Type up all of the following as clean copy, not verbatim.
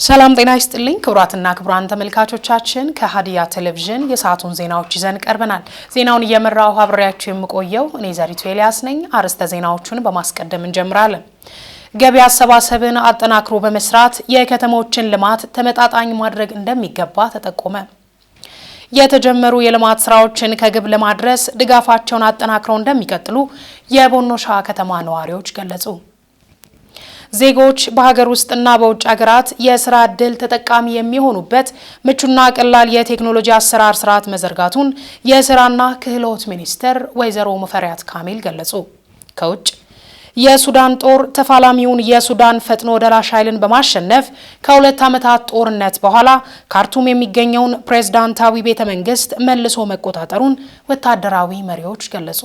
ሰላም ጤና ይስጥልኝ ክቡራትና ክቡራን ተመልካቾቻችን ከሀዲያ ቴሌቪዥን የሰዓቱን ዜናዎች ይዘን ቀርበናል። ዜናውን እየመራው አብሬያችሁ የምቆየው እኔ ዘሪቱ ኤልያስ ነኝ። አርዕስተ ዜናዎቹን በማስቀደም እንጀምራለን። ገቢ አሰባሰብን አጠናክሮ በመስራት የከተሞችን ልማት ተመጣጣኝ ማድረግ እንደሚገባ ተጠቆመ። የተጀመሩ የልማት ስራዎችን ከግብ ለማድረስ ድጋፋቸውን አጠናክረው እንደሚቀጥሉ የቦኖሻ ከተማ ነዋሪዎች ገለጹ። ዜጎች በሀገር ውስጥና በውጭ ሀገራት የስራ ዕድል ተጠቃሚ የሚሆኑበት ምቹና ቀላል የቴክኖሎጂ አሰራር ስርዓት መዘርጋቱን የስራና ክህሎት ሚኒስትር ወይዘሮ ሙፈሪያት ካሚል ገለጹ። ከውጭ የሱዳን ጦር ተፋላሚውን የሱዳን ፈጥኖ ደራሽ ኃይልን በማሸነፍ ከ2 ዓመታት ጦርነት በኋላ ካርቱም የሚገኘውን ፕሬዝዳንታዊ ቤተ መንግስት መልሶ መቆጣጠሩን ወታደራዊ መሪዎች ገለጹ።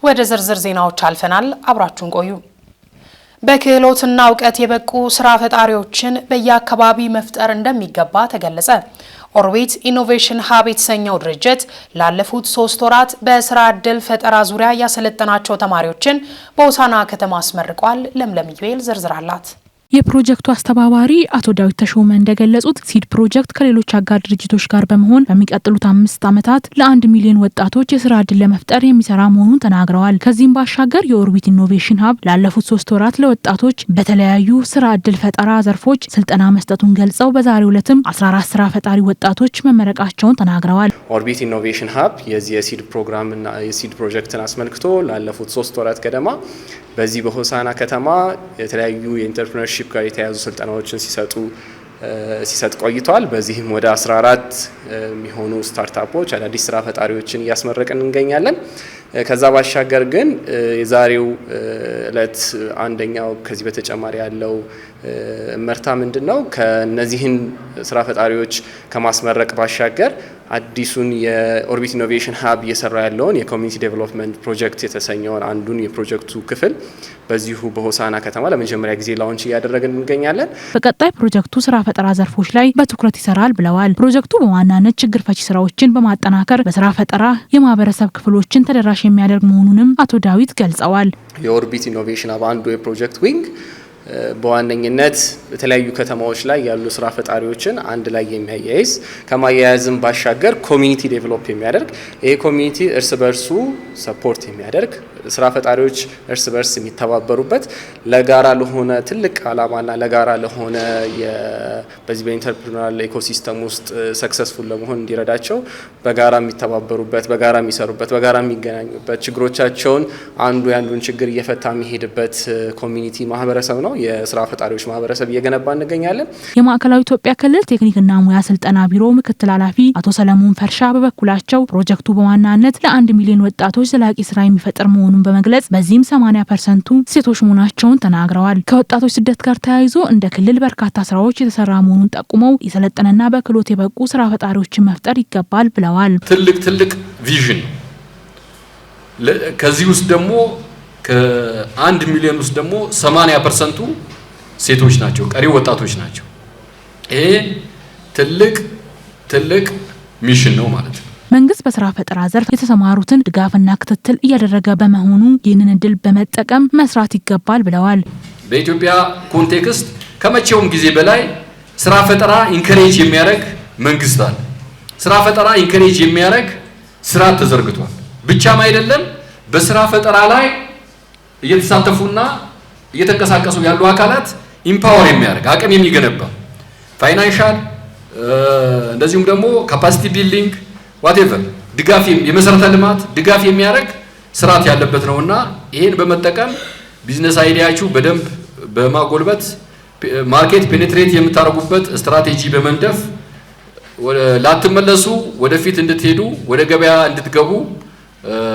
ወደ ዝርዝር ዜናዎች አልፈናል። አብራችሁን ቆዩ። በክህሎትና እውቀት የበቁ ስራ ፈጣሪዎችን በየአካባቢ መፍጠር እንደሚገባ ተገለጸ። ኦርቢት ኢኖቬሽን ሀብ የተሰኘው ድርጅት ላለፉት 3 ወራት በስራ ዕድል ፈጠራ ዙሪያ ያሰለጠናቸው ተማሪዎችን በሆሳዕና ከተማ አስመርቋል። ለምለም ዩኤል ዝርዝር አላት። የፕሮጀክቱ አስተባባሪ አቶ ዳዊት ተሾመ እንደገለጹት ሲድ ፕሮጀክት ከሌሎች አጋር ድርጅቶች ጋር በመሆን በሚቀጥሉት 5 ዓመታት ለ1 ሚሊዮን ወጣቶች የስራ ዕድል ለመፍጠር የሚሰራ መሆኑን ተናግረዋል። ከዚህም ባሻገር የኦርቢት ኢኖቬሽን ሀብ ላለፉት 3 ወራት ለወጣቶች በተለያዩ ስራ ዕድል ፈጠራ ዘርፎች ስልጠና መስጠቱን ገልጸው በዛሬው ዕለትም 14 ስራ ፈጣሪ ወጣቶች መመረቃቸውን ተናግረዋል። ኦርቢት ኢኖቬሽን ሀብ የሲድ ፕሮግራምና የሲድ ፕሮጀክትን አስመልክቶ ላለፉት 3 ወራት ገደማ በዚህ በሆሳዕና ከተማ የተለያዩ የኢንተርፕረነርሺፕ ጋር የተያዙ ስልጠናዎችን ሲሰጥ ቆይቷል። በዚህም ወደ 14 የሚሆኑ ስታርታፖች አዳዲስ ስራ ፈጣሪዎችን እያስመረቅን እንገኛለን። ከዛ ባሻገር ግን የዛሬው እለት አንደኛው ከዚህ በተጨማሪ ያለው መርታ ምንድነው? ከነዚህን ስራ ፈጣሪዎች ከማስመረቅ ባሻገር አዲሱን የኦርቢት ኢኖቬሽን ሀብ እየሰራ ያለውን የኮሚኒቲ ዴቨሎፕመንት ፕሮጀክት የተሰኘውን አንዱን የፕሮጀክቱ ክፍል በዚሁ በሆሳዕና ከተማ ለመጀመሪያ ጊዜ ላውንች እያደረግን እንገኛለን። በቀጣይ ፕሮጀክቱ ስራ ፈጠራ ዘርፎች ላይ በትኩረት ይሰራል ብለዋል። ፕሮጀክቱ በዋናነት ችግር ፈቺ ስራዎችን በማጠናከር በስራ ፈጠራ የማህበረሰብ ክፍሎችን ተደራሽ የሚያደርግ መሆኑንም አቶ ዳዊት ገልጸዋል። የኦርቢት ኢኖቬሽን ሀብ አንዱ የፕሮጀክት ዊንግ በዋነኝነት በተለያዩ ከተማዎች ላይ ያሉ ስራ ፈጣሪዎችን አንድ ላይ የሚያያይዝ ከማያያዝም ባሻገር ኮሚኒቲ ዴቨሎፕ የሚያደርግ ይሄ ኮሚኒቲ እርስ በርሱ ሰፖርት የሚያደርግ ስራ ፈጣሪዎች እርስ በርስ የሚተባበሩበት ለጋራ ለሆነ ትልቅ አላማና ለጋራ ለሆነ በዚህ በኢንተርፕረነሪያል ኢኮሲስተም ውስጥ ሰክሰስፉል ለመሆን እንዲረዳቸው በጋራ የሚተባበሩበት፣ በጋራ የሚሰሩበት፣ በጋራ የሚገናኙበት ችግሮቻቸውን አንዱ ያንዱን ችግር እየፈታ የሚሄድበት ኮሚኒቲ ማህበረሰብ ነው። የስራ ፈጣሪዎች ማህበረሰብ እየገነባ እንገኛለን። የማዕከላዊ ኢትዮጵያ ክልል ቴክኒክና ሙያ ስልጠና ቢሮ ምክትል ኃላፊ አቶ ሰለሞን ፈርሻ በበኩላቸው ፕሮጀክቱ በዋናነት ለ1 ሚሊዮን ወጣቶች ዘላቂ ስራ የሚፈጥር መሆኑን በመግለጽ በዚህም 80% ሴቶች መሆናቸውን ተናግረዋል። ከወጣቶች ስደት ጋር ተያይዞ እንደ ክልል በርካታ ስራዎች የተሰራ መሆኑን ጠቁመው የሰለጠነና በክህሎት የበቁ ስራ ፈጣሪዎችን መፍጠር ይገባል ብለዋል። ትልቅ ቪዥን ከዚህ ውስጥ ደግሞ ከ1 ሚሊዮን ውስጥ ደግሞ 80% ሴቶች ናቸው፣ ቀሪው ወጣቶች ናቸው። ይሄ ትልቅ ሚሽን ነው ማለት ነው። መንግስት በስራ ፈጠራ ዘርፍ የተሰማሩትን ድጋፍና ክትትል እያደረገ በመሆኑ ይህንን እድል በመጠቀም መስራት ይገባል ብለዋል። በኢትዮጵያ ኮንቴክስት ከመቼውም ጊዜ በላይ ስራ ፈጠራ ኢንከሬጅ የሚያደርግ መንግስት አለ። ስራ ፈጠራ ኢንከሬጅ የሚያደርግ ስራ ተዘርግቷል። ብቻም አይደለም በስራ ፈጠራ ላይ እየተሳተፉና እየተንቀሳቀሱ ያሉ አካላት ኢምፓወር የሚያደርግ አቅም የሚገነባ ፋይናንሻል እንደዚሁም ደግሞ ካፓሲቲ ቢልዲንግ ዋቴቨር ድጋፍ የመሰረተ ልማት ድጋፍ የሚያደርግ ስርዓት ያለበት ነውና ይሄን በመጠቀም ቢዝነስ አይዲያችሁ በደንብ በማጎልበት ማርኬት ፔኔትሬት የምታረጉበት ስትራቴጂ በመንደፍ ላትመለሱ ወደፊት እንድትሄዱ ወደ ገበያ እንድትገቡ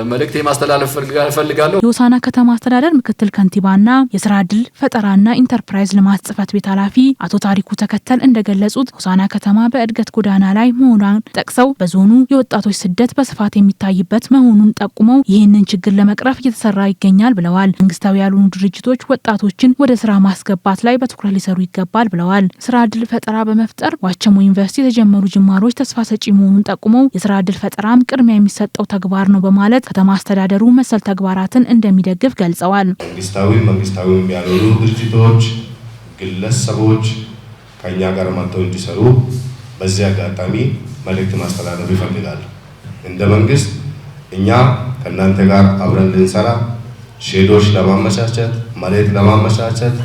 መልእክት ማስተላለፍ ፈልጋለሁ። የሆሳዕና ከተማ አስተዳደር ምክትል ከንቲባና የስራ ዕድል ፈጠራና ኢንተርፕራይዝ ልማት ጽሕፈት ቤት ኃላፊ አቶ ታሪኩ ተከተል እንደገለጹት ሆሳዕና ከተማ በእድገት ጎዳና ላይ መሆኗን ጠቅሰው በዞኑ የወጣቶች ስደት በስፋት የሚታይበት መሆኑን ጠቁመው ይህንን ችግር ለመቅረፍ እየተሰራ ይገኛል ብለዋል። መንግስታዊ ያልሆኑ ድርጅቶች ወጣቶችን ወደ ስራ ማስገባት ላይ በትኩረት ሊሰሩ ይገባል ብለዋል። ስራ ዕድል ፈጠራ በመፍጠር ዋቸሞ ዩኒቨርሲቲ የተጀመሩ ጅማሮች ተስፋ ሰጪ መሆኑን ጠቁመው የስራ ዕድል ፈጠራም ቅድሚያ የሚሰጠው ተግባር ነው በማለት ከተማ አስተዳደሩ መሰል ተግባራትን እንደሚደግፍ ገልጸዋል። መንግስታዊ ያልሆኑ ድርጅቶች፣ ግለሰቦች ከኛ ጋር መጥተው እንዲሰሩ በዚህ አጋጣሚ መልእክት ማስተላለፍ ይፈልጋል። እንደ መንግስት እኛ ከእናንተ ጋር አብረን ልንሰራ ሼዶች ለማመቻቸት መሬት ለማመቻቸት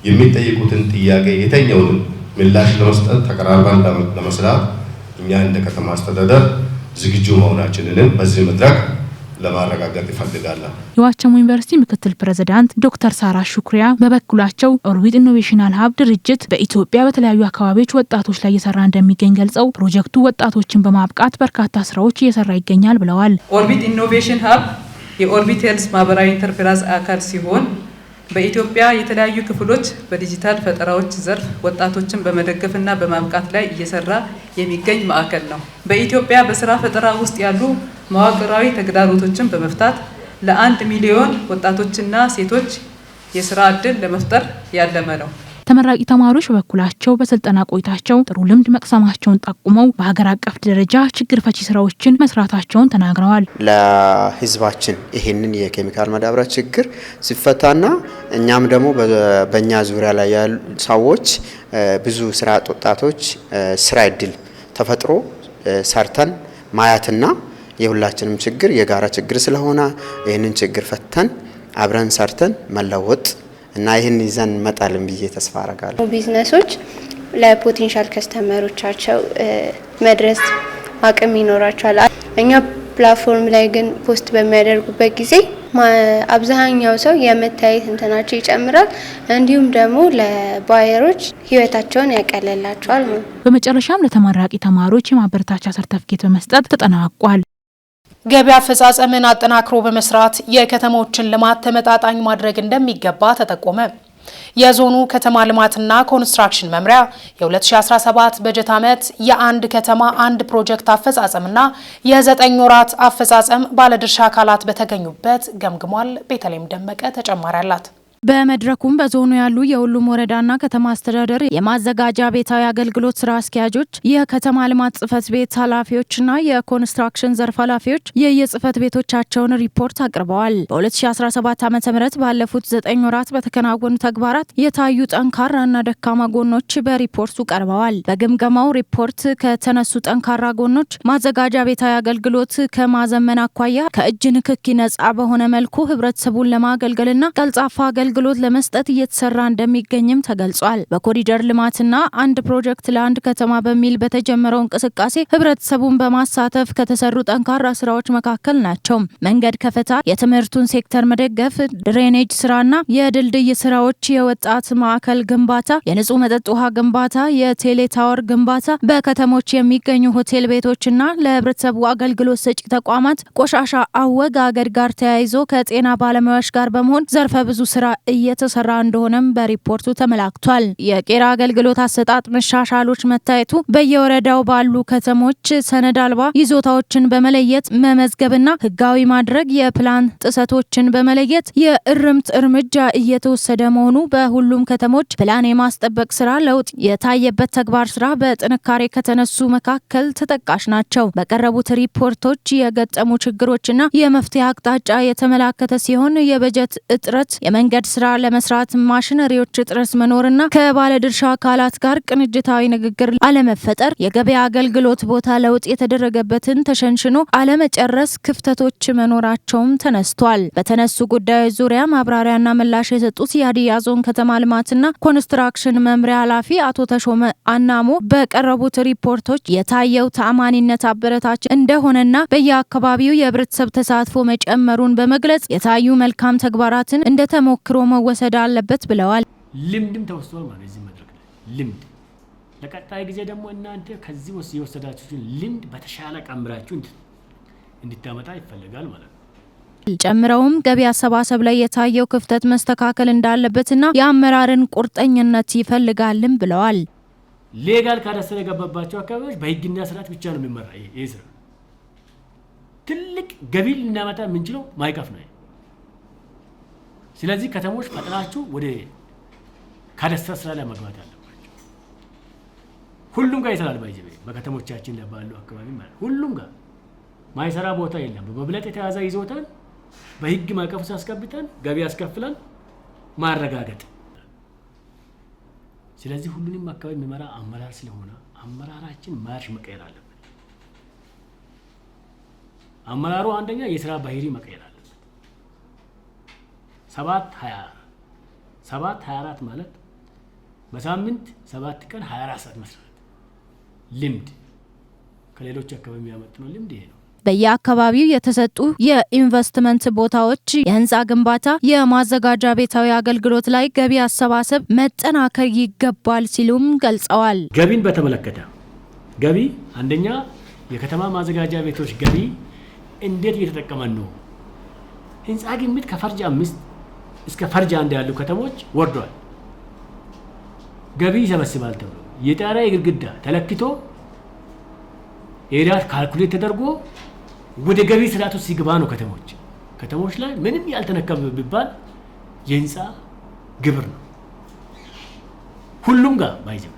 የሚጠይቁትን ጥያቄ የተኛውን ምላሽ ለመስጠት ተቀራርበን ለመስራት እኛ እንደ ከተማ አስተዳደር ዝግጁ መሆናችንን በዚህ መድረክ ለማረጋገጥ ይፈልጋል። የዋቸሞ ዩኒቨርሲቲ ምክትል ፕሬዝዳንት ዶክተር ሳራ ሹክሪያ በበኩላቸው ኦርቢት ኢኖቬሽናል ሀብ ድርጅት በኢትዮጵያ በተለያዩ አካባቢዎች ወጣቶች ላይ እየሰራ እንደሚገኝ ገልጸው ፕሮጀክቱ ወጣቶችን በማብቃት በርካታ ስራዎች እየሰራ ይገኛል ብለዋል። ኦርቢት ኢኖቬሽን ሀብ የኦርቢት ሄልዝ ማህበራዊ ኢንተርፕራይዝ አካል ሲሆን በኢትዮጵያ የተለያዩ ክፍሎች በዲጂታል ፈጠራዎች ዘርፍ ወጣቶችን በመደገፍና በማብቃት ላይ እየሰራ የሚገኝ ማዕከል ነው። በኢትዮጵያ በስራ ፈጠራ ውስጥ ያሉ መዋቅራዊ ተግዳሮቶችን በመፍታት ለ1 ሚሊዮን ወጣቶችና ሴቶች የስራ ዕድል ለመፍጠር ያለመ ነው። ተመራቂ ተማሪዎች በበኩላቸው በስልጠና ቆይታቸው ጥሩ ልምድ መቅሰማቸውን ጠቁመው በሀገር አቀፍ ደረጃ ችግር ፈቺ ስራዎችን መስራታቸውን ተናግረዋል። ለህዝባችን ይሄንን የኬሚካል ማዳበሪያ ችግር ሲፈታና እኛም ደግሞ በእኛ ዙሪያ ላይ ያሉ ሰዎች ብዙ ስራ ወጣቶች ስራ እድል ተፈጥሮ ሰርተን ማያትና የሁላችንም ችግር የጋራ ችግር ስለሆነ ይህንን ችግር ፈተን አብረን ሰርተን መለወጥ እና ይህን ይዘን መጣልን ብዬ ተስፋ አረጋለሁ። ቢዝነሶች ለፖቴንሻል ከስተመሮቻቸው መድረስ አቅም ይኖራቸዋል። እኛ ፕላትፎርም ላይ ግን ፖስት በሚያደርጉበት ጊዜ አብዛኛው ሰው የመታየት እንትናቸው ይጨምራል። እንዲሁም ደግሞ ለባየሮች ህይወታቸውን ያቀለላቸዋል። በመጨረሻም ለተመራቂ ተማሪዎች የማበረታቻ ሰርተፍኬት በመስጠት ተጠናቋል። ገቢ አፈጻጸምን አጠናክሮ በመስራት የከተሞችን ልማት ተመጣጣኝ ማድረግ እንደሚገባ ተጠቆመ። የዞኑ ከተማ ልማትና ኮንስትራክሽን መምሪያ የ2017 በጀት ዓመት የአንድ ከተማ አንድ ፕሮጀክት አፈጻጸምና የ9 ወራት አፈጻጸም ባለድርሻ አካላት በተገኙበት ገምግሟል። ቤተልሔም ደመቀ ተጨማሪ አላት። በመድረኩም በዞኑ ያሉ የሁሉም ወረዳና ከተማ አስተዳደር የማዘጋጃ ቤታዊ አገልግሎት ስራ አስኪያጆች፣ የከተማ ልማት ጽህፈት ቤት ኃላፊዎችና የኮንስትራክሽን ዘርፍ ኃላፊዎች የየጽህፈት ቤቶቻቸውን ሪፖርት አቅርበዋል። በ2017 ዓ.ም ባለፉት 9 ወራት በተከናወኑ ተግባራት የታዩ ጠንካራና ደካማ ጎኖች በሪፖርቱ ቀርበዋል። በግምገማው ሪፖርት ከተነሱ ጠንካራ ጎኖች ማዘጋጃ ቤታዊ አገልግሎት ከማዘመን አኳያ ከእጅ ንክኪ ነጻ በሆነ መልኩ ህብረተሰቡን ለማገልገልና ቀልጣፋ አገልግሎት ለመስጠት እየተሰራ እንደሚገኝም ተገልጿል። በኮሪደር ልማትና አንድ ፕሮጀክት ለአንድ ከተማ በሚል በተጀመረው እንቅስቃሴ ህብረተሰቡን በማሳተፍ ከተሰሩ ጠንካራ ስራዎች መካከል ናቸው። መንገድ ከፈታ፣ የትምህርቱን ሴክተር መደገፍ፣ ድሬኔጅ ስራና የድልድይ ስራዎች፣ የወጣት ማዕከል ግንባታ፣ የንጹህ መጠጥ ውሃ ግንባታ፣ የቴሌ ታወር ግንባታ፣ በከተሞች የሚገኙ ሆቴል ቤቶችና ለህብረተሰቡ አገልግሎት ሰጪ ተቋማት ቆሻሻ አወጋገድ ጋር ተያይዞ ከጤና ባለሙያዎች ጋር በመሆን ዘርፈ ብዙ ስራ እየተሰራ እንደሆነም በሪፖርቱ ተመላክቷል። የቄራ አገልግሎት አሰጣጥ መሻሻሎች መታየቱ በየወረዳው ባሉ ከተሞች ሰነድ አልባ ይዞታዎችን በመለየት መመዝገብና ህጋዊ ማድረግ፣ የፕላን ጥሰቶችን በመለየት የእርምት እርምጃ እየተወሰደ መሆኑ በሁሉም ከተሞች ፕላን የማስጠበቅ ስራ ለውጥ የታየበት ተግባር ስራ በጥንካሬ ከተነሱ መካከል ተጠቃሽ ናቸው። በቀረቡት ሪፖርቶች የገጠሙ ችግሮችና የመፍትሄ አቅጣጫ የተመላከተ ሲሆን የበጀት እጥረት፣ የመንገድ ስራ ለመስራት ማሽነሪዎች እጥረት መኖርና ከባለድርሻ አካላት ጋር ቅንጅታዊ ንግግር አለመፈጠር፣ የገበያ አገልግሎት ቦታ ለውጥ የተደረገበትን ተሸንሽኖ አለመጨረስ ክፍተቶች መኖራቸውም ተነስቷል። በተነሱ ጉዳዮች ዙሪያ ማብራሪያና ምላሽ የሰጡት የሀዲያ ዞን ከተማ ልማትና ኮንስትራክሽን መምሪያ ኃላፊ አቶ ተሾመ አናሞ በቀረቡት ሪፖርቶች የታየው ተአማኒነት አበረታች እንደሆነና በየአካባቢው የህብረተሰብ ተሳትፎ መጨመሩን በመግለጽ የታዩ መልካም ተግባራትን እንደተሞክሮ መወሰድ አለበት ብለዋል። ልምድም ተወስዷል ማለት እዚህ መድረክ ላይ ልምድ ለቀጣይ ጊዜ ደግሞ እናንተ ከዚህ የወሰዳችሁትን ልምድ በተሻለ ቀምራችሁ እንድታመጣ ይፈልጋል ማለት ነው። ጨምረውም ገቢ አሰባሰብ ላይ የታየው ክፍተት መስተካከል እንዳለበትና የአመራርን ቁርጠኝነት ይፈልጋልም ብለዋል። ሌጋል ካዳስተር የገባባቸው አካባቢዎች በህግና ስርዓት ብቻ ነው የሚመራ። ይሄ ስራ ትልቅ ገቢ ልናመጣ የምንችለው ማይቀፍ ነው። ስለዚህ ከተሞች ፈጥናችሁ ወደ ካዳስተር ስራ ላይ መግባት አለባቸው። ሁሉም ጋር ይሰራል። በከተሞቻችን ላይ ባሉ አካባቢ ማለት ሁሉም ጋር ማይሰራ ቦታ የለም። በመብለጥ የተያዘ ይዞታል በህግ ማዕቀፍ ውስጥ አስገብተን ገቢ አስከፍለን ማረጋገጥ። ስለዚህ ሁሉንም አካባቢ የሚመራ አመራር ስለሆነ አመራራችን ማርሽ መቀየር አለበት። አመራሩ አንደኛ የስራ ባህሪ መቀየር አለበት። 7/24 ማለት በሳምንት 7 ቀን 24 ሰዓት መስራት ልምድ ከሌሎች አካባቢ የሚያመጣው ልምድ ይሄ ነው። በየአካባቢው የተሰጡ የኢንቨስትመንት ቦታዎች፣ የህንፃ ግንባታ፣ የማዘጋጃ ቤታዊ አገልግሎት ላይ ገቢ አሰባሰብ መጠናከር ይገባል ሲሉም ገልጸዋል። ገቢን በተመለከተ ገቢ አንደኛ የከተማ ማዘጋጃ ቤቶች ገቢ እንዴት እየተጠቀመን ነው? ህንፃ ግምት ከፈርጅ 5 እስከ ፈርጅ 1 ያሉ ከተሞች ወርዷል። ገቢ ይሰበስባል ተብሎ የጣሪያ የግድግዳ ተለክቶ ኤሪያ ካልኩሌት ተደርጎ ወደ ገቢ ስርዓቱ ሲገባ ነው ከተሞች ላይ ምንም ያልተነከበ ቢባል የህንፃ ግብር ነው ሁሉም ጋር ባይዘው።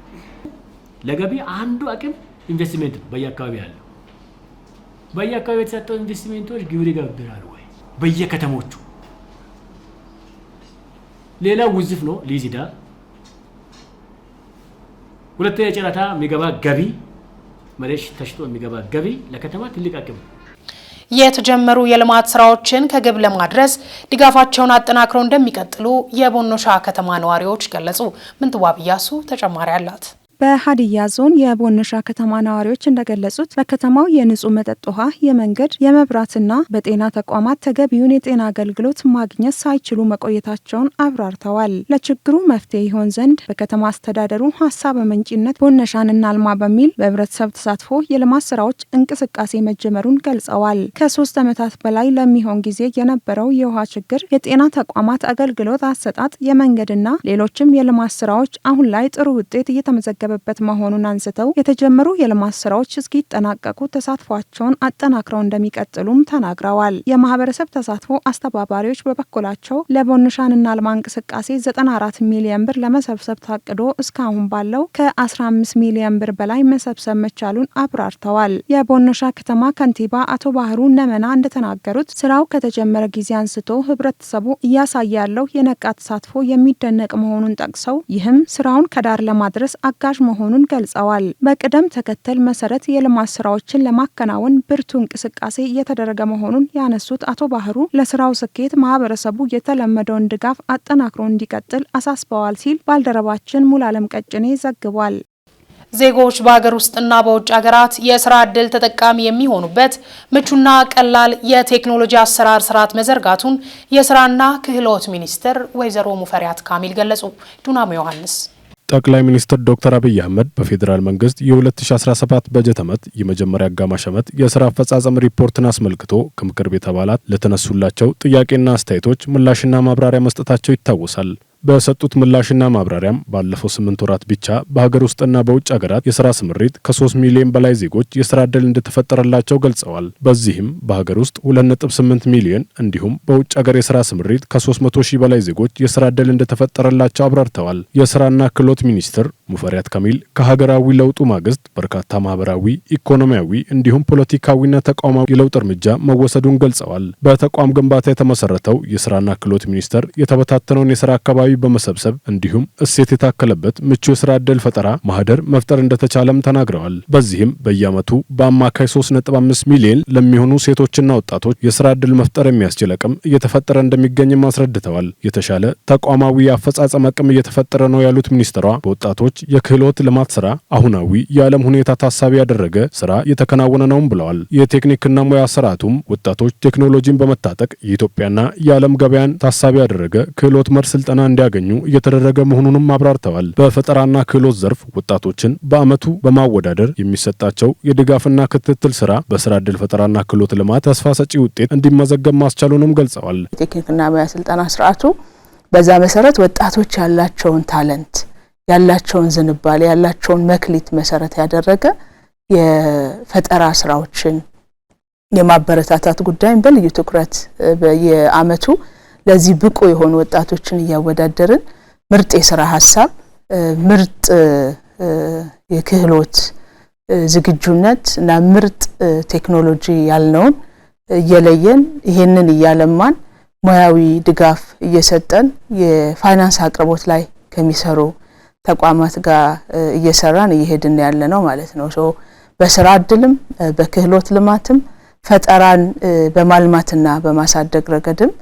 ለገቢ አንዱ አቅም ኢንቨስትመንት ነው። በየአካባቢ የተሰጠው ኢንቨስትመንቶች ግብር ይገብራሉ ወይ? በየከተሞቹ ሌላ ውዝፍ ነው ሊዚዳ ሁለተኛ ጨረታ የሚገባ ገቢ መሬት ተሽጦ የሚገባ ገቢ ለከተማ ትልቅ አቅም። የተጀመሩ የልማት ስራዎችን ከግብ ለማድረስ ድጋፋቸውን አጠናክረው እንደሚቀጥሉ የቦኖሻ ከተማ ነዋሪዎች ገለጹ። ምንትዋብ ኢያሱ ተጨማሪ አላት። በሀዲያ ዞን የቦኖሻ ከተማ ነዋሪዎች እንደገለጹት በከተማው የንጹህ መጠጥ ውሃ፣ የመንገድ፣ የመብራትና በጤና ተቋማት ተገቢውን የጤና አገልግሎት ማግኘት ሳይችሉ መቆየታቸውን አብራርተዋል። ለችግሩ መፍትሄ ይሆን ዘንድ በከተማ አስተዳደሩ ሀሳብ አመንጪነት ቦኖሻን እናልማ በሚል በህብረተሰብ ተሳትፎ የልማት ስራዎች እንቅስቃሴ መጀመሩን ገልጸዋል። ከ3 ዓመታት በላይ ለሚሆን ጊዜ የነበረው የውሃ ችግር፣ የጤና ተቋማት አገልግሎት አሰጣጥ፣ የመንገድና ሌሎችም የልማት ስራዎች አሁን ላይ ጥሩ ውጤት እየተመዘገበ በት መሆኑን አንስተው የተጀመሩ የልማት ስራዎች እስኪጠናቀቁ ተሳትፏቸውን አጠናክረው እንደሚቀጥሉም ተናግረዋል። የማህበረሰብ ተሳትፎ አስተባባሪዎች በበኩላቸው ለቦኖሻን እናልማ እንቅስቃሴ 94 ሚሊዮን ብር ለመሰብሰብ ታቅዶ እስካሁን ባለው ከ15 ሚሊዮን ብር በላይ መሰብሰብ መቻሉን አብራርተዋል። የቦኖሻ ከተማ ከንቲባ አቶ ባህሩ ነመና እንደተናገሩት ስራው ከተጀመረ ጊዜ አንስቶ ህብረተሰቡ እያሳየ ያለው የነቃ ተሳትፎ የሚደነቅ መሆኑን ጠቅሰው ይህም ስራውን ከዳር ለማድረስ አጋዥ መሆኑን ገልጸዋል። በቅደም ተከተል መሰረት የልማት ስራዎችን ለማከናወን ብርቱ እንቅስቃሴ እየተደረገ መሆኑን ያነሱት አቶ ባህሩ ለስራው ስኬት ማህበረሰቡ የተለመደውን ድጋፍ አጠናክሮ እንዲቀጥል አሳስበዋል ሲል ባልደረባችን ሙሉዓለም ቀጭኔ ዘግቧል። ዜጎች በሀገር ውስጥና በውጭ ሀገራት የስራ ዕድል ተጠቃሚ የሚሆኑበት ምቹና ቀላል የቴክኖሎጂ አሰራር ስርዓት መዘርጋቱን የስራና ክህሎት ሚኒስትር ወይዘሮ ሙፈሪያት ካሚል ገለጹ። ዱናሞ ዮሐንስ ጠቅላይ ሚኒስትር ዶክተር አብይ አህመድ በፌዴራል መንግስት የ2017 በጀት ዓመት የመጀመሪያ አጋማሽ ዓመት የስራ አፈጻጸም ሪፖርትን አስመልክቶ ከምክር ቤት አባላት ለተነሱላቸው ጥያቄና አስተያየቶች ምላሽና ማብራሪያ መስጠታቸው ይታወሳል። በሰጡት ምላሽና ማብራሪያም ባለፈው 8 ወራት ብቻ በሀገር ውስጥና በውጭ ሀገራት የስራ ስምሪት ከ3 ሚሊዮን በላይ ዜጎች የስራ ዕድል እንደተፈጠረላቸው ገልጸዋል። በዚህም በሀገር ውስጥ 2.8 ሚሊዮን እንዲሁም በውጭ ሀገር የስራ ስምሪት ከ300 ሺህ በላይ ዜጎች የስራ ዕድል እንደተፈጠረላቸው አብራርተዋል። የስራና ክህሎት ሚኒስትር ሙፈሪያት ካሚል ከሀገራዊ ለውጡ ማግስት በርካታ ማህበራዊ፣ ኢኮኖሚያዊ እንዲሁም ፖለቲካዊና ተቋማዊ የለውጥ እርምጃ መወሰዱን ገልጸዋል። በተቋም ግንባታ የተመሰረተው የስራና ክህሎት ሚኒስቴር የተበታተነውን የስራ አካባቢ በመሰብሰብ እንዲሁም እሴት የታከለበት ምቹ የስራ ዕድል ፈጠራ ማህደር መፍጠር እንደተቻለም ተናግረዋል። በዚህም በየዓመቱ በአማካይ 3.5 ሚሊዮን ለሚሆኑ ሴቶችና ወጣቶች የስራ ዕድል መፍጠር የሚያስችል አቅም እየተፈጠረ እንደሚገኝም አስረድተዋል። የተሻለ ተቋማዊ የአፈጻጸም አቅም እየተፈጠረ ነው ያሉት ሚኒስትሯ በወጣቶች የክህሎት ልማት ስራ አሁናዊ የዓለም ሁኔታ ታሳቢ ያደረገ ስራ እየተከናወነ ነውም ብለዋል። የቴክኒክና ሙያ ስርዓቱም ወጣቶች ቴክኖሎጂን በመታጠቅ የኢትዮጵያና የዓለም ገበያን ታሳቢ ያደረገ ክህሎት መር ስልጠና እንዲያገኙ እየተደረገ መሆኑንም አብራርተዋል። በፈጠራና ክህሎት ዘርፍ ወጣቶችን በአመቱ በማወዳደር የሚሰጣቸው የድጋፍና ክትትል ስራ በስራ ዕድል ፈጠራና ክህሎት ልማት ተስፋ ሰጪ ውጤት እንዲመዘገብ ማስቻሉንም ገልጸዋል። ቴክኒክና ሙያ ስልጠና ስርዓቱ በዛ መሰረት ወጣቶች ያላቸውን ታለንት፣ ያላቸውን ዝንባሌ፣ ያላቸውን መክሊት መሰረት ያደረገ የፈጠራ ስራዎችን የማበረታታት ጉዳይን በልዩ ትኩረት በየአመቱ ለዚህ ብቁ የሆኑ ወጣቶችን እያወዳደርን ምርጥ የሥራ ሐሳብ፣ ምርጥ የክህሎት ዝግጁነት እና ምርጥ ቴክኖሎጂ ያልነውን እየለየን ይሄንን እያለማን ሙያዊ ድጋፍ እየሰጠን የፋይናንስ አቅርቦት ላይ ከሚሰሩ ተቋማት ጋር እየሰራን እየሄድን ያለ ነው ማለት ነው። በስራ እድልም በክህሎት ልማትም ፈጠራን በማልማትና በማሳደግ ረገድም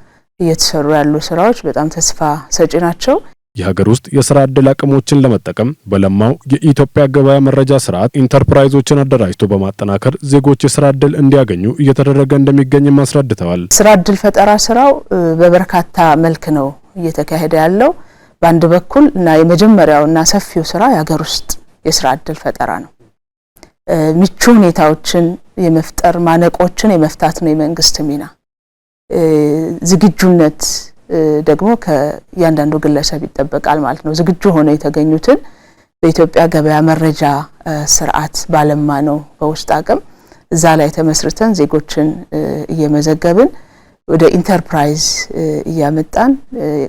እየተሰሩ ያሉ ስራዎች በጣም ተስፋ ሰጪ ናቸው። የሀገር ውስጥ የስራ እድል አቅሞችን ለመጠቀም በለማው የኢትዮጵያ ገበያ መረጃ ስርዓት ኢንተርፕራይዞችን አደራጅቶ በማጠናከር ዜጎች የስራ እድል እንዲያገኙ እየተደረገ እንደሚገኝ አስረድተዋል። ስራ እድል ፈጠራ ስራው በበርካታ መልክ ነው እየተካሄደ ያለው። በአንድ በኩል እና የመጀመሪያውና ሰፊው ስራ የሀገር ውስጥ የስራ እድል ፈጠራ ነው። ምቹ ሁኔታዎችን የመፍጠር ማነቆችን የመፍታት ነው የመንግስት ሚና። ዝግጁነት ደግሞ ከያንዳንዱ ግለሰብ ይጠበቃል ማለት ነው። ዝግጁ ሆነው የተገኙትን በኢትዮጵያ ገበያ መረጃ ስርዓት ባለማ ነው በውስጥ አቅም እዛ ላይ ተመስርተን ዜጎችን እየመዘገብን ወደ ኢንተርፕራይዝ እያመጣን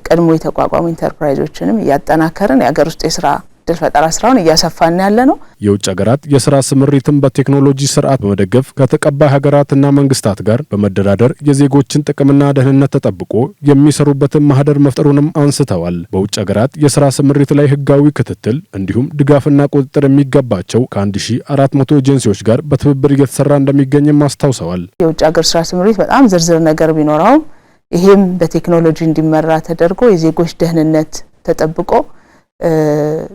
ቀድሞ የተቋቋሙ ኢንተርፕራይዞችንም እያጠናከርን የሀገር ውስጥ የስራ እድል ፈጠራ ስራውን እያሰፋን ያለ ነው። የውጭ ሀገራት የስራ ስምሪትን በቴክኖሎጂ ስርዓት በመደገፍ ከተቀባይ ሀገራትና መንግስታት ጋር በመደራደር የዜጎችን ጥቅምና ደህንነት ተጠብቆ የሚሰሩበትን ማህደር መፍጠሩንም አንስተዋል። በውጭ ሀገራት የስራ ስምሪት ላይ ህጋዊ ክትትል እንዲሁም ድጋፍና ቁጥጥር የሚገባቸው ከ1400 ኤጀንሲዎች ጋር በትብብር እየተሰራ እንደሚገኝም አስታውሰዋል። የውጭ ሀገር ስራ ስምሪት በጣም ዝርዝር ነገር ቢኖረውም ይሄም በቴክኖሎጂ እንዲመራ ተደርጎ የዜጎች ደህንነት ተጠብቆ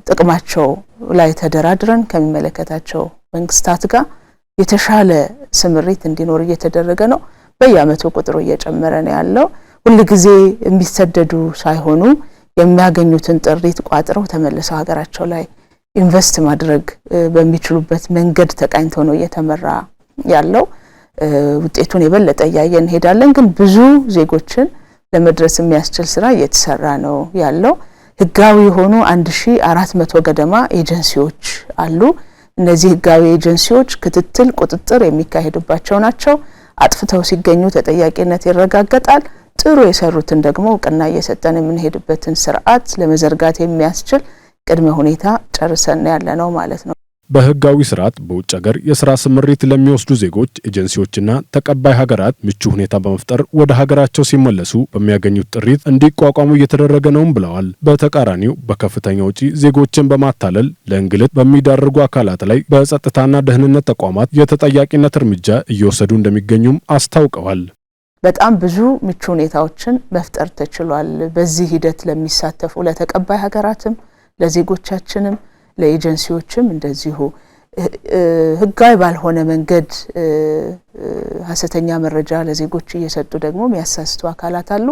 ጥቅማቸው ላይ ተደራድረን ከሚመለከታቸው መንግስታት ጋር የተሻለ ስምሪት እንዲኖር እየተደረገ ነው። በየአመቱ ቁጥሩ እየጨመረ ነው ያለው። ሁሉ ጊዜ የሚሰደዱ ሳይሆኑ የሚያገኙትን ጥሪት ቋጥረው ተመልሰው ሀገራቸው ላይ ኢንቨስት ማድረግ በሚችሉበት መንገድ ተቃኝቶ ነው እየተመራ ያለው። ውጤቱን የበለጠ ያያየን ሄዳለን። ግን ብዙ ዜጎችን ለመድረስ የሚያስችል ስራ እየተሰራ ነው ያለው። ህጋዊ የሆኑ 1400 ገደማ ኤጀንሲዎች አሉ። እነዚህ ህጋዊ ኤጀንሲዎች ክትትል ቁጥጥር የሚካሄድባቸው ናቸው። አጥፍተው ሲገኙ ተጠያቂነት ይረጋገጣል። ጥሩ የሰሩትን ደግሞ እውቅና እየሰጠን የምንሄድበትን ስርዓት ለመዘርጋት የሚያስችል ቅድመ ሁኔታ ጨርሰን ያለ ነው ማለት ነው። በህጋዊ ስርዓት በውጭ ሀገር የስራ ስምሪት ለሚወስዱ ዜጎች ኤጀንሲዎችና ተቀባይ ሀገራት ምቹ ሁኔታ በመፍጠር ወደ ሀገራቸው ሲመለሱ በሚያገኙት ጥሪት እንዲቋቋሙ እየተደረገ ነውም ብለዋል። በተቃራኒው በከፍተኛ ወጪ ዜጎችን በማታለል ለእንግልት በሚዳርጉ አካላት ላይ በጸጥታና ደህንነት ተቋማት የተጠያቂነት እርምጃ እየወሰዱ እንደሚገኙም አስታውቀዋል። በጣም ብዙ ምቹ ሁኔታዎችን መፍጠር ተችሏል። በዚህ ሂደት ለሚሳተፉ ለተቀባይ ሀገራትም ለዜጎቻችንም ለኤጀንሲዎችም እንደዚሁ ህጋዊ ባልሆነ መንገድ ሐሰተኛ መረጃ ለዜጎች እየሰጡ ደግሞ የሚያሳስቱ አካላት አሉ።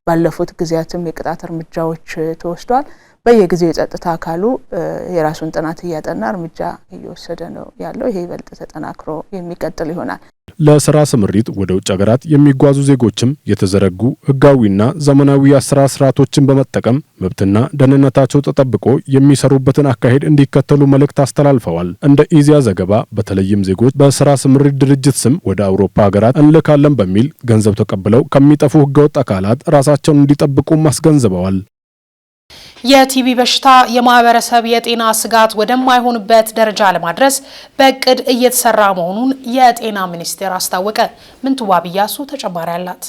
ባለፉት ጊዜያትም የቅጣት እርምጃዎች ተወስደዋል። በየጊዜው የጸጥታ አካሉ የራሱን ጥናት እያጠና እርምጃ እየወሰደ ነው ያለው። ይሄ ይበልጥ ተጠናክሮ የሚቀጥል ይሆናል። ለስራ ስምሪት ወደ ውጭ ሀገራት የሚጓዙ ዜጎችም የተዘረጉ ህጋዊና ዘመናዊ የአሰራር ስርዓቶችን በመጠቀም መብትና ደህንነታቸው ተጠብቆ የሚሰሩበትን አካሄድ እንዲከተሉ መልእክት አስተላልፈዋል። እንደ ኢዜአ ዘገባ በተለይም ዜጎች በስራ ስምሪት ድርጅት ስም ወደ አውሮፓ ሀገራት እንልካለን በሚል ገንዘብ ተቀብለው ከሚጠፉ ህገወጥ አካላት ራሳቸውን እንዲጠብቁም አስገንዝበዋል። የቲቢ በሽታ የማህበረሰብ የጤና ስጋት ወደማይሆንበት ደረጃ ለማድረስ በእቅድ እየተሰራ መሆኑን የጤና ሚኒስቴር አስታወቀ። ምንትዋብ ኢያሱ ተጨማሪ አላት።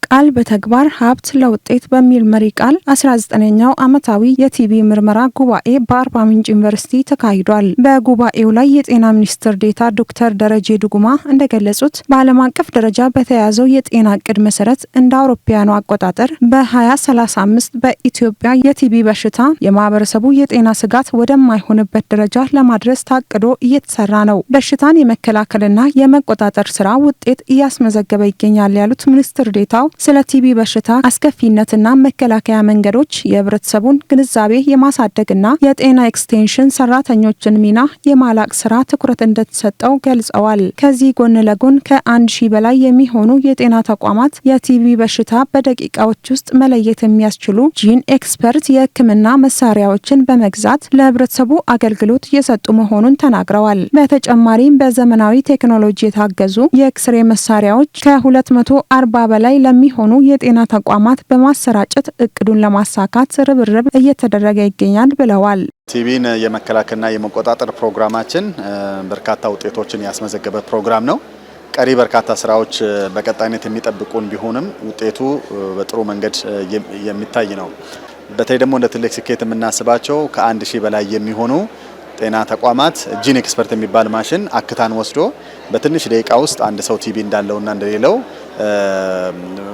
ቃል በተግባር ሀብት ለውጤት በሚል መሪ ቃል 19ኛው ዓመታዊ የቲቢ ምርመራ ጉባኤ በአርባ ምንጭ ዩኒቨርሲቲ ተካሂዷል። በጉባኤው ላይ የጤና ሚኒስትር ዴኤታ ዶክተር ደረጀ ዱጉማ እንደገለጹት በዓለም አቀፍ ደረጃ በተያዘው የጤና እቅድ መሰረት እንደ አውሮፓውያኑ አቆጣጠር በ2035 በኢትዮጵያ የቲቢ በሽታ የማህበረሰቡ የጤና ስጋት ወደማይሆንበት ደረጃ ለማድረስ ታቅዶ እየተሰራ ነው። በሽታን የመከላከልና የመቆጣጠር ስራ ውጤት እያስመዘገበ ይገኛል ያሉት ሚኒስትር ዴኤታው ስለ ቲቢ በሽታ አስከፊነትና መከላከያ መንገዶች የህብረተሰቡን ግንዛቤ የማሳደግና የጤና ኤክስቴንሽን ሰራተኞችን ሚና የማላቅ ስራ ትኩረት እንደተሰጠው ገልጸዋል። ከዚህ ጎን ለጎን ከ1000 በላይ የሚሆኑ የጤና ተቋማት የቲቢ በሽታ በደቂቃዎች ውስጥ መለየት የሚያስችሉ ጂን ኤክስፐርት የህክምና መሳሪያዎችን በመግዛት ለህብረተሰቡ አገልግሎት እየሰጡ መሆኑን ተናግረዋል። በተጨማሪም በዘመናዊ ቴክኖሎጂ የታገዙ የኤክስሬ መሳሪያዎች ከ240 በላይ ለሚሆኑ የጤና ተቋማት በማሰራጨት እቅዱን ለማሳካት ርብርብ እየተደረገ ይገኛል ብለዋል። ቲቢን የመከላከልና የመቆጣጠር ፕሮግራማችን በርካታ ውጤቶችን ያስመዘገበ ፕሮግራም ነው። ቀሪ በርካታ ስራዎች በቀጣይነት የሚጠብቁን ቢሆንም ውጤቱ በጥሩ መንገድ የሚታይ ነው። በተለይ ደግሞ እንደ ትልቅ ስኬት የምናስባቸው ከ1000 በላይ የሚሆኑ ጤና ተቋማት ጂን ኤክስፐርት የሚባል ማሽን አክታን ወስዶ በትንሽ ደቂቃ ውስጥ አንድ ሰው ቲቢ እንዳለውና እንደሌለው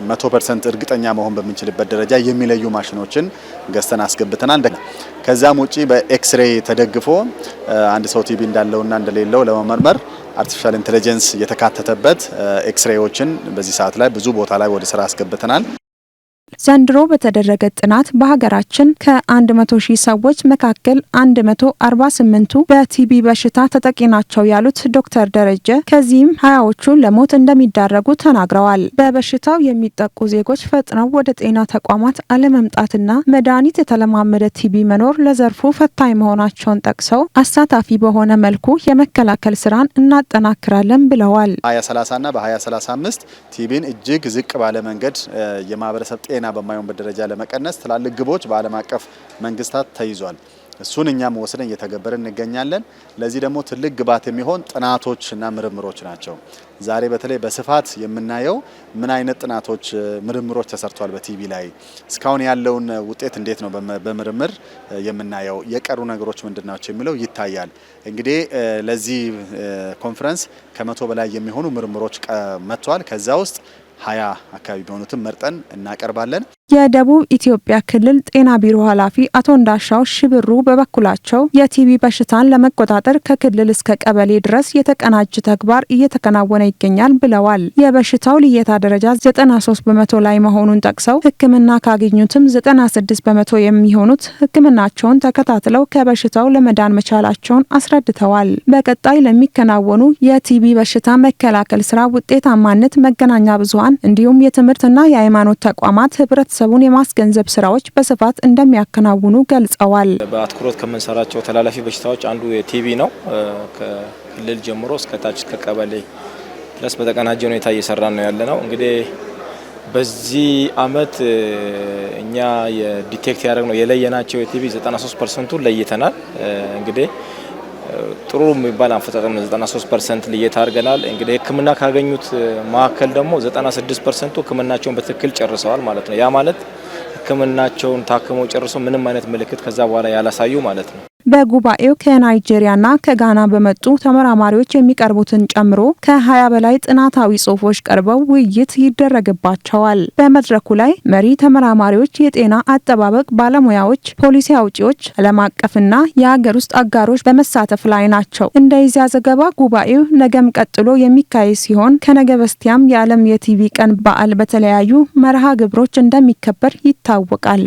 100% እርግጠኛ መሆን በምንችልበት ደረጃ የሚለዩ ማሽኖችን ገዝተን አስገብተናል። ከዛም ውጪ በኤክስሬይ ተደግፎ አንድ ሰው ቲቢ እንዳለውና እንደሌለው ለመመርመር አርቲፊሻል ኢንተለጀንስ የተካተተበት ኤክስሬዮችን በዚህ ሰዓት ላይ ብዙ ቦታ ላይ ወደ ስራ አስገብተናል። ዘንድሮ በተደረገ ጥናት በሀገራችን ከ100,000 ሰዎች መካከል 148ቱ በቲቢ በሽታ ተጠቂ ናቸው ያሉት ዶክተር ደረጀ ከዚህም 20ዎቹ ለሞት እንደሚዳረጉ ተናግረዋል። በበሽታው የሚጠቁ ዜጎች ፈጥነው ወደ ጤና ተቋማት አለመምጣትና መድኃኒት የተለማመደ ቲቢ መኖር ለዘርፉ ፈታኝ መሆናቸውን ጠቅሰው አሳታፊ በሆነ መልኩ የመከላከል ስራን እናጠናክራለን ብለዋል። 2030ና በ2035 ቲቢን እጅግ ዝቅ ባለ መንገድ የማህበረሰብ ጤና በማይሆንበት ደረጃ ለመቀነስ ትላልቅ ግቦች በዓለም አቀፍ መንግስታት ተይዟል። እሱን እኛም ወስደን እየተገበርን እንገኛለን። ለዚህ ደግሞ ትልቅ ግብዓት የሚሆን ጥናቶችና ምርምሮች ናቸው። ዛሬ በተለይ በስፋት የምናየው ምን አይነት ጥናቶች ምርምሮች ተሰርተዋል በቲቢ ላይ እስካሁን ያለውን ውጤት እንዴት ነው በምርምር የምናየው የቀሩ ነገሮች ምንድናቸው የሚለው ይታያል። እንግዲህ ለዚህ ኮንፈረንስ ከ100 በላይ የሚሆኑ ምርምሮች መጥተዋል። ከዛ ውስጥ 20 አካባቢ ቢሆኑትን መርጠን እናቀርባለን። የደቡብ ኢትዮጵያ ክልል ጤና ቢሮ ኃላፊ አቶ እንዳሻው ሽብሩ በበኩላቸው የቲቢ በሽታን ለመቆጣጠር ከክልል እስከ ቀበሌ ድረስ የተቀናጀ ተግባር እየተከናወነ ይገኛል ብለዋል። የበሽታው ልየታ ደረጃ 93% ላይ መሆኑን ጠቅሰው ሕክምና ካገኙትም 96% የሚሆኑት ሕክምናቸውን ተከታትለው ከበሽታው ለመዳን መቻላቸውን አስረድተዋል። በቀጣይ ለሚከናወኑ የቲቢ በሽታ መከላከል ስራ ውጤታማነት መገናኛ ብዙሃን እንዲሁም የትምህርትና የሃይማኖት ተቋማት ህብረተሰቡን የማስገንዘብ ስራዎች በስፋት እንደሚያከናውኑ ገልጸዋል። በአትኩሮት ከምንሰራቸው ተላላፊ በሽታዎች አንዱ የቲቢ ነው። ከክልል ጀምሮ እስከ ታች እስከ ቀበሌ ድረስ በተቀናጀ ሁኔታ እየሰራን ነው ያለነው። እንግዲህ በዚህ አመት እኛ የዲቴክት ያደረግነው የለየናቸው የቲቢ 93% ለይተናል። እንግዲህ ጥሩ የሚባል አፈጣጠም 93% ልየት አድርገናል። እንግዲህ ህክምና ካገኙት ማዕከል ደግሞ 96% ህክምናቸውን በትክክል ጨርሰዋል ማለት ነው። ያ ማለት ህክምናቸውን ታክመው ጨርሰው ምንም አይነት ምልክት ከዛ በኋላ ያላሳዩ ማለት ነው። በጉባኤው ከናይጄሪያና ከጋና በመጡ ተመራማሪዎች የሚቀርቡትን ጨምሮ ከ20 በላይ ጥናታዊ ጽሑፎች ቀርበው ውይይት ይደረግባቸዋል። በመድረኩ ላይ መሪ ተመራማሪዎች፣ የጤና አጠባበቅ ባለሙያዎች፣ ፖሊሲ አውጪዎች፣ ዓለም አቀፍና የሀገር ውስጥ አጋሮች በመሳተፍ ላይ ናቸው። እንደ ኢዜአ ዘገባ ጉባኤው ነገም ቀጥሎ የሚካሄድ ሲሆን ከነገ በስቲያም የዓለም የቲቢ ቀን በዓል በተለያዩ መርሃ ግብሮች እንደሚከበር ይታወቃል።